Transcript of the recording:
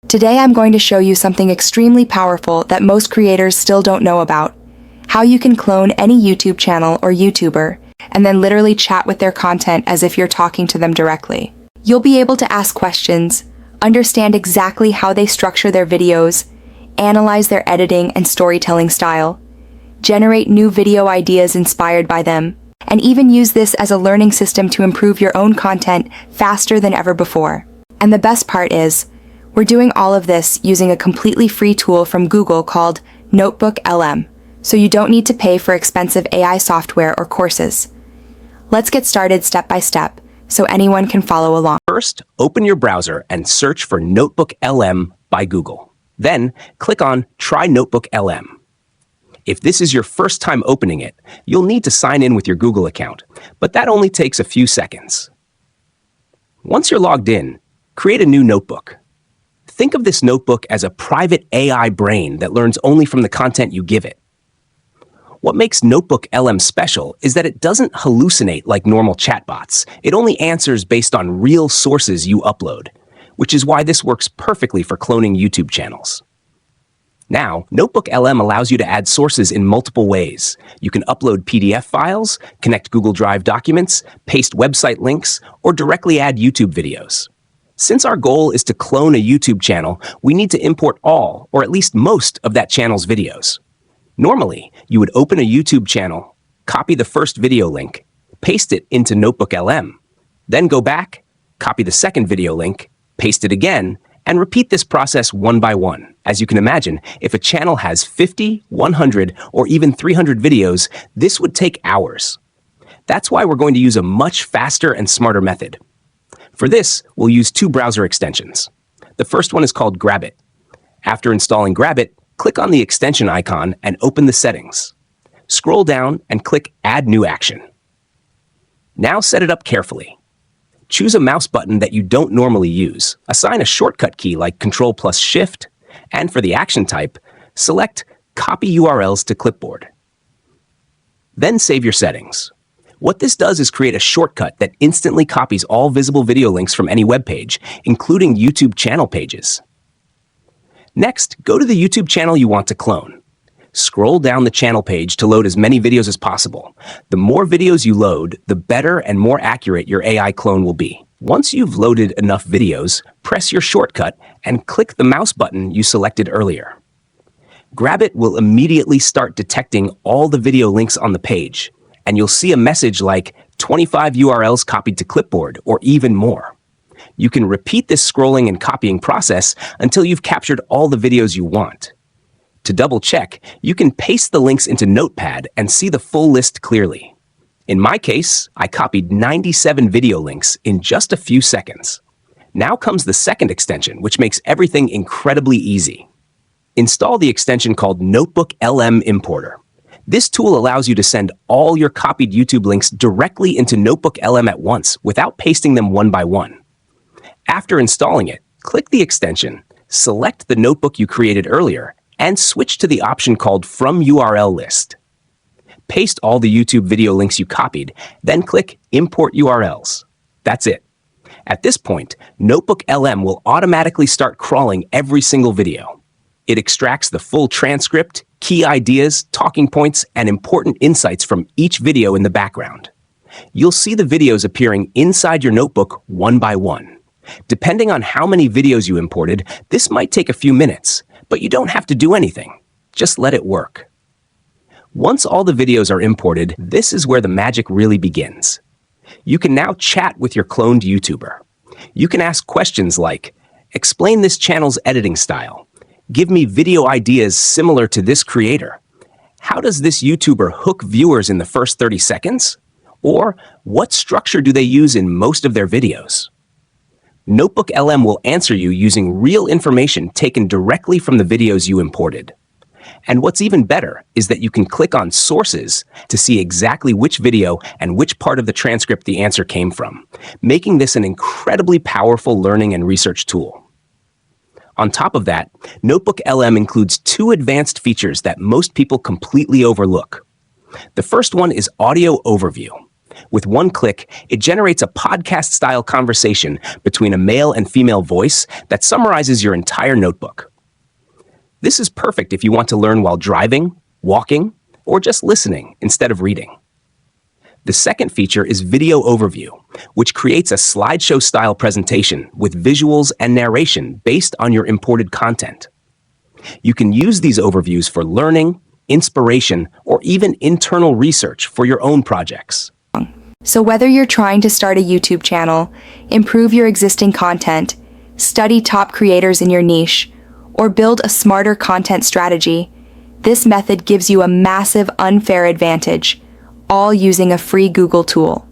Today I'm going to show you something extremely powerful that most creators still don't know about. How you can clone any YouTube channel or YouTuber, and then literally chat with their content as if you're talking to them directly. You'll be able to ask questions, understand exactly how they structure their videos, analyze their editing and storytelling style, generate new video ideas inspired by them, and even use this as a learning system to improve your own content faster than ever before. And the best part is, we're doing all of this using a completely free tool from Google called NotebookLM, so you don't need to pay for expensive AI software or courses. Let's get started step by step, so anyone can follow along. First, open your browser and search for NotebookLM by Google. Then, click on Try NotebookLM. If this is your first time opening it, you'll need to sign in with your Google account, but that only takes a few seconds. Once you're logged in, create a new notebook. Think of this notebook as a private AI brain that learns only from the content you give it. What makes NotebookLM special is that it doesn't hallucinate like normal chatbots. It only answers based on real sources you upload, which is why this works perfectly for cloning YouTube channels. Now, NotebookLM allows you to add sources in multiple ways. You can upload PDF files, connect Google Drive documents, paste website links, or directly add YouTube videos. Since our goal is to clone a YouTube channel, we need to import all, or at least most, of that channel's videos. Normally, you would open a YouTube channel, copy the first video link, paste it into NotebookLM, then go back, copy the second video link, paste it again, and repeat this process one by one. As you can imagine, if a channel has 50, 100, or even 300 videos, this would take hours. That's why we're going to use a much faster and smarter method. For this, we'll use two browser extensions. The first one is called Grabit. After installing Grabit, click on the extension icon and open the settings. Scroll down and click Add New Action. Now set it up carefully. Choose a mouse button that you don't normally use. Assign a shortcut key like Ctrl+Shift, and for the action type, select Copy URLs to Clipboard. Then save your settings. What this does is create a shortcut that instantly copies all visible video links from any web page, including YouTube channel pages. Next, go to the YouTube channel you want to clone. Scroll down the channel page to load as many videos as possible. The more videos you load, the better and more accurate your AI clone will be. Once you've loaded enough videos, press your shortcut and click the mouse button you selected earlier. Grabit will immediately start detecting all the video links on the page, and you'll see a message like 25 URLs copied to clipboard or even more. You can repeat this scrolling and copying process until you've captured all the videos you want. To double check, you can paste the links into Notepad and see the full list clearly. In my case, I copied 97 video links in just a few seconds. Now comes the second extension, which makes everything incredibly easy. Install the extension called NotebookLM Importer. This tool allows you to send all your copied YouTube links directly into NotebookLM at once without pasting them one by one. After installing it, click the extension, select the notebook you created earlier, and switch to the option called From URL List. Paste all the YouTube video links you copied, then click Import URLs. That's it. At this point, NotebookLM will automatically start crawling every single video. It extracts the full transcript, key ideas, talking points, and important insights from each video in the background. You'll see the videos appearing inside your notebook one by one. Depending on how many videos you imported, this might take a few minutes, but you don't have to do anything. Just let it work. Once all the videos are imported, this is where the magic really begins. You can now chat with your cloned YouTuber. You can ask questions like, explain this channel's editing style. Give me video ideas similar to this creator. How does this YouTuber hook viewers in the first 30 seconds? Or what structure do they use in most of their videos? NotebookLM will answer you using real information taken directly from the videos you imported. And what's even better is that you can click on Sources to see exactly which video and which part of the transcript the answer came from, making this an incredibly powerful learning and research tool. On top of that, NotebookLM includes two advanced features that most people completely overlook. The first one is Audio Overview. With one click, it generates a podcast-style conversation between a male and female voice that summarizes your entire notebook. This is perfect if you want to learn while driving, walking, or just listening instead of reading. The second feature is Video Overview, which creates a slideshow-style presentation with visuals and narration based on your imported content. You can use these overviews for learning, inspiration, or even internal research for your own projects. So whether you're trying to start a YouTube channel, improve your existing content, study top creators in your niche, or build a smarter content strategy, this method gives you a massive unfair advantage, all using a free Google tool.